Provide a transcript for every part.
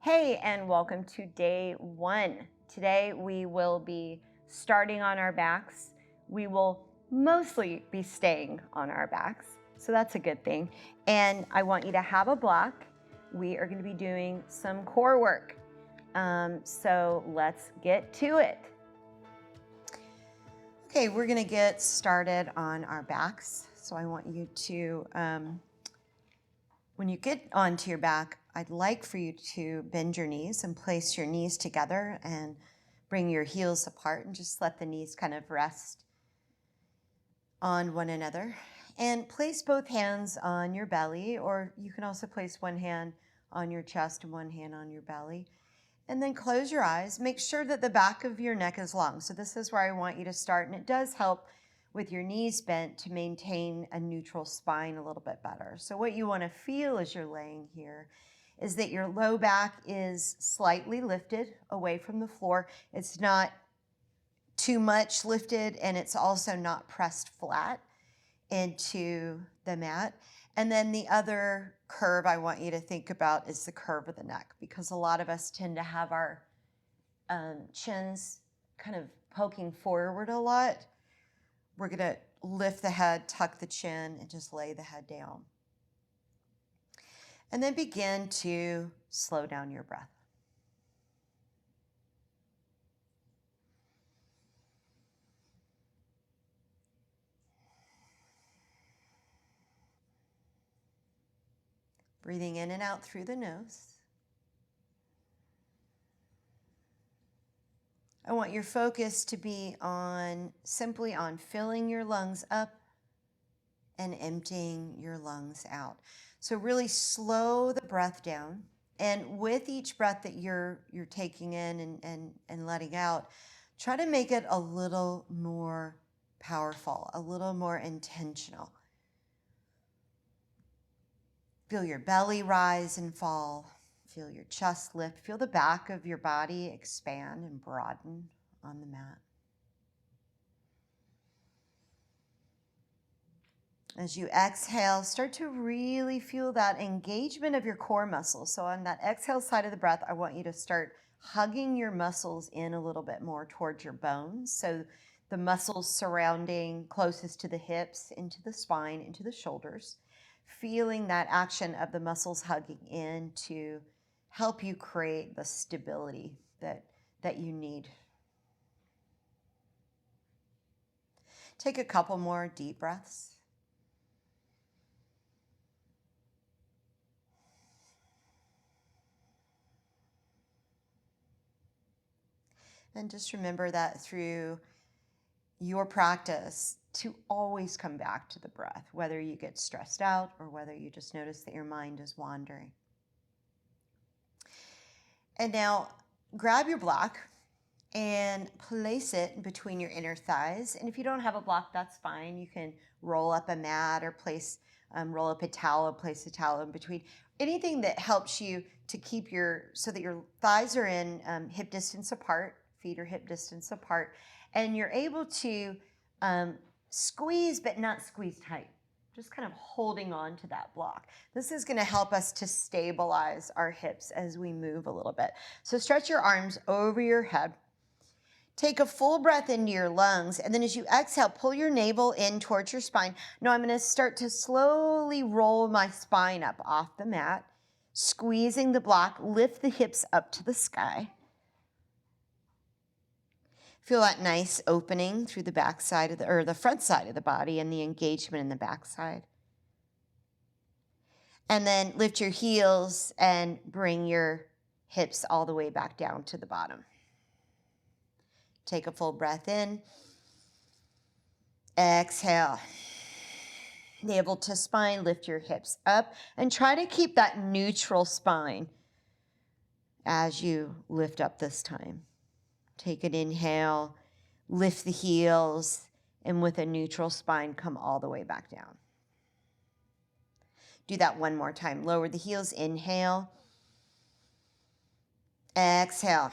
Hey, and welcome to day 1. Today we will be starting on our backs. We will mostly be staying on our backs, so that's a good thing. And I want you to have a block. We are going to be doing some core work. So let's get to it. Okay, we're going to get started on our backs. So I want you to, when you get onto your back, I'd like for you to bend your knees and place your knees together and bring your heels apart and just let the knees kind of rest on one another. And place both hands on your belly, or you can also place one hand on your chest and one hand on your belly. And then close your eyes. Make sure that the back of your neck is long. So this is where I want you to start. And it does help with your knees bent to maintain a neutral spine a little bit better. So what you want to feel as you're laying here is that your low back is slightly lifted away from the floor. It's not too much lifted, and it's also not pressed flat into the mat. And then the other curve I want you to think about is the curve of the neck, because a lot of us tend to have our chins kind of poking forward a lot. We're going to lift the head, tuck the chin, and just lay the head down. And then begin to slow down your breath. Breathing in and out through the nose. I want your focus to be simply on filling your lungs up and emptying your lungs out. So really slow the breath down. And with each breath that you're taking in and letting out, try to make it a little more powerful, a little more intentional. Feel your belly rise and fall. Feel your chest lift. Feel the back of your body expand and broaden on the mat. As you exhale, start to really feel that engagement of your core muscles. So on that exhale side of the breath, I want you to start hugging your muscles in a little bit more towards your bones. So the muscles surrounding closest to the hips, into the spine, into the shoulders. Feeling that action of the muscles hugging in to help you create the stability that you need. Take a couple more deep breaths. And just remember that through your practice to always come back to the breath, whether you get stressed out or whether you just notice that your mind is wandering. And now grab your block and place it between your inner thighs. And if you don't have a block, that's fine. You can roll up a mat or roll up a towel and place a towel in between. Anything that helps you to keep so that your thighs are in hip distance apart, feet are hip distance apart, and you're able to squeeze but not squeeze tight. Just kind of holding on to that block. This is going to help us to stabilize our hips as we move a little bit. So stretch your arms over your head. Take a full breath into your lungs, and then as you exhale, pull your navel in towards your spine. Now I'm going to start to slowly roll my spine up off the mat, squeezing the block, lift the hips up to the sky. Feel that nice opening through the back side the front side of the body and the engagement in the back side. And then lift your heels and bring your hips all the way back down to the bottom. Take a full breath in. Exhale. Navel to spine, lift your hips up and try to keep that neutral spine as you lift up this time. Take an inhale, lift the heels, and with a neutral spine, come all the way back down. Do that one more time. Lower the heels, inhale. Exhale.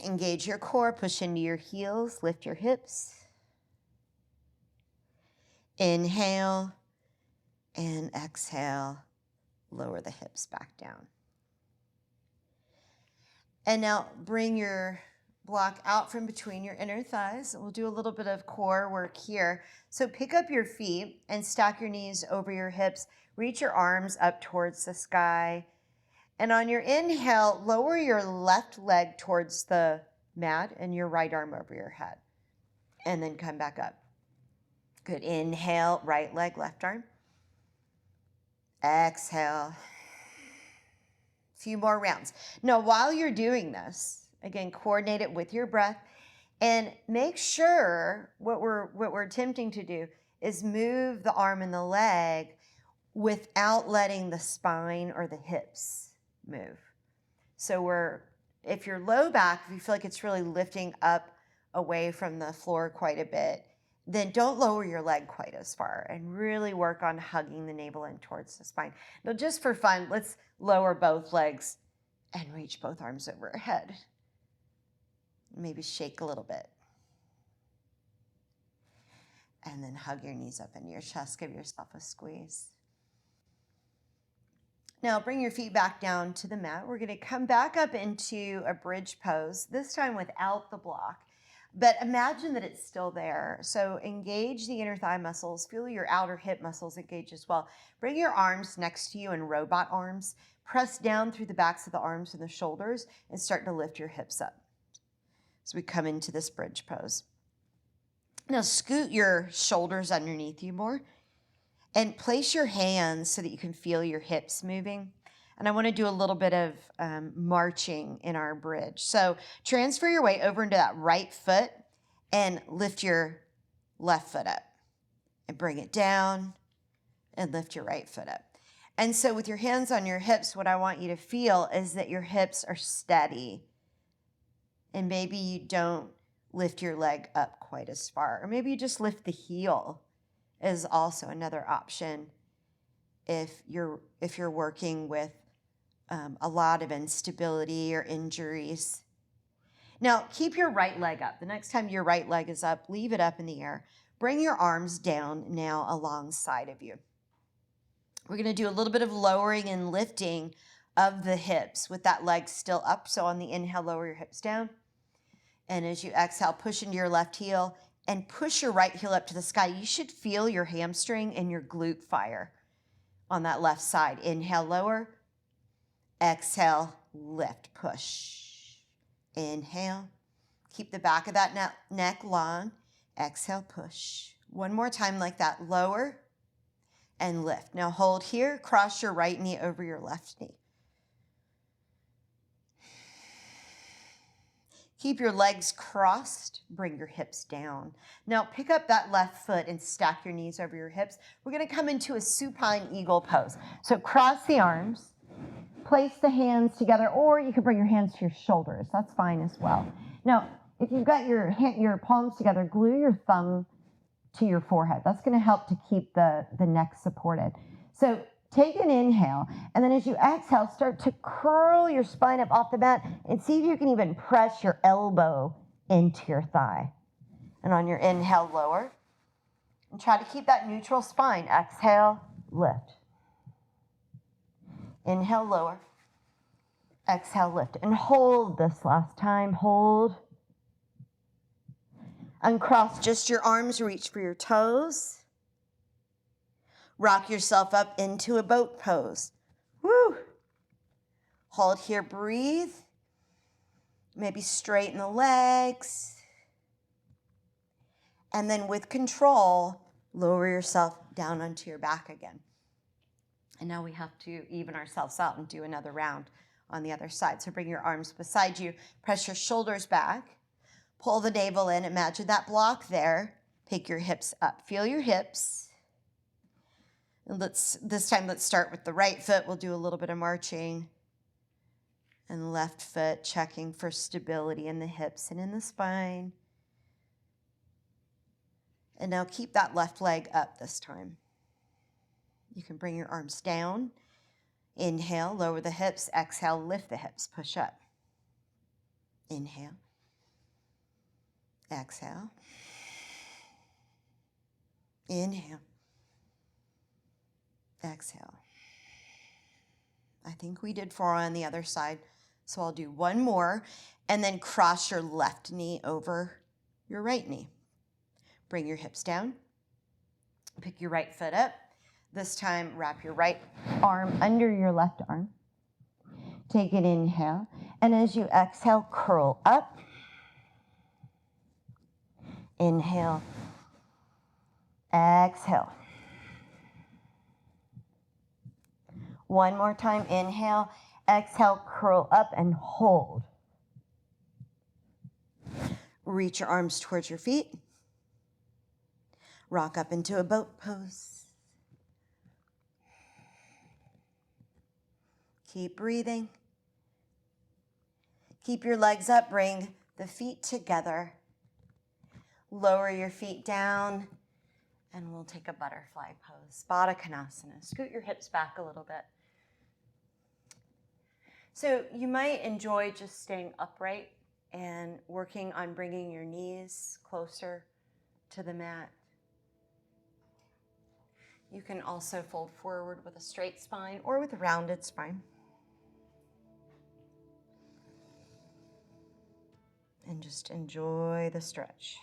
Engage your core, push into your heels, lift your hips. Inhale and exhale, lower the hips back down. And now bring your block out from between your inner thighs. We'll do a little bit of core work here. So pick up your feet and stack your knees over your hips. Reach your arms up towards the sky. And on your inhale, lower your left leg towards the mat and your right arm over your head. And then come back up. Good. Inhale, right leg, left arm. Exhale. Few more rounds. Now, while you're doing this, again, coordinate it with your breath and make sure what we're attempting to do is move the arm and the leg without letting the spine or the hips move. So if you're low back, if you feel like it's really lifting up away from the floor quite a bit, then don't lower your leg quite as far and really work on hugging the navel in towards the spine. Now, just for fun, let's lower both legs and reach both arms overhead. Maybe shake a little bit. And then hug your knees up into your chest. Give yourself a squeeze. Now, bring your feet back down to the mat. We're going to come back up into a bridge pose, this time without the block. But imagine that it's still there. So engage the inner thigh muscles. Feel your outer hip muscles engage as well. Bring your arms next to you in robot arms. Press down through the backs of the arms and the shoulders and start to lift your hips up. So we come into this bridge pose. Now scoot your shoulders underneath you more and place your hands so that you can feel your hips moving. And I want to do a little bit of marching in our bridge. So transfer your weight over into that right foot and lift your left foot up. And bring it down and lift your right foot up. And so with your hands on your hips, what I want you to feel is that your hips are steady. And maybe you don't lift your leg up quite as far. Or maybe you just lift the heel is also another option if you're working with a lot of instability or injuries. Now, keep your right leg up. The next time your right leg is up, leave it up in the air. Bring your arms down now alongside of you. We're going to do a little bit of lowering and lifting of the hips with that leg still up. So on the inhale, lower your hips down. And as you exhale, push into your left heel and push your right heel up to the sky. You should feel your hamstring and your glute fire on that left side. Inhale, lower. Exhale, lift, push. Inhale. Keep the back of that neck long. Exhale, push. One more time like that. Lower and lift. Now hold here. Cross your right knee over your left knee. Keep your legs crossed. Bring your hips down. Now pick up that left foot and stack your knees over your hips. We're going to come into a supine eagle pose. So cross the arms. Place the hands together, or you can bring your hands to your shoulders. That's fine as well. Now, if you've got your palms together, glue your thumb to your forehead. That's going to help to keep the neck supported. So take an inhale, and then as you exhale, start to curl your spine up off the mat and see if you can even press your elbow into your thigh. And on your inhale, lower. And try to keep that neutral spine. Exhale, lift. Inhale, lower. Exhale, lift. And hold this last time. Hold. Uncross just your arms. Reach for your toes. Rock yourself up into a boat pose. Woo! Hold here. Breathe. Maybe straighten the legs. And then with control, lower yourself down onto your back again. And now we have to even ourselves out and do another round on the other side. So bring your arms beside you. Press your shoulders back. Pull the navel in. Imagine that block there. Pick your hips up. Feel your hips. And this time let's start with the right foot. We'll do a little bit of marching. And left foot, checking for stability in the hips and in the spine. And now keep that left leg up this time. You can bring your arms down. Inhale, lower the hips. Exhale, lift the hips. Push up. Inhale. Exhale. Inhale. Exhale. I think we did 4 on the other side. So I'll do one more, and then cross your left knee over your right knee. Bring your hips down. Pick your right foot up. This time, wrap your right arm under your left arm. Take an inhale, and as you exhale, curl up. Inhale. Exhale. One more time, inhale. Exhale, curl up and hold. Reach your arms towards your feet. Rock up into a boat pose. Keep breathing. Keep your legs up, bring the feet together. Lower your feet down, and we'll take a butterfly pose. Badakanasana. Scoot your hips back a little bit. So you might enjoy just staying upright and working on bringing your knees closer to the mat. You can also fold forward with a straight spine or with a rounded spine. And just enjoy the stretch.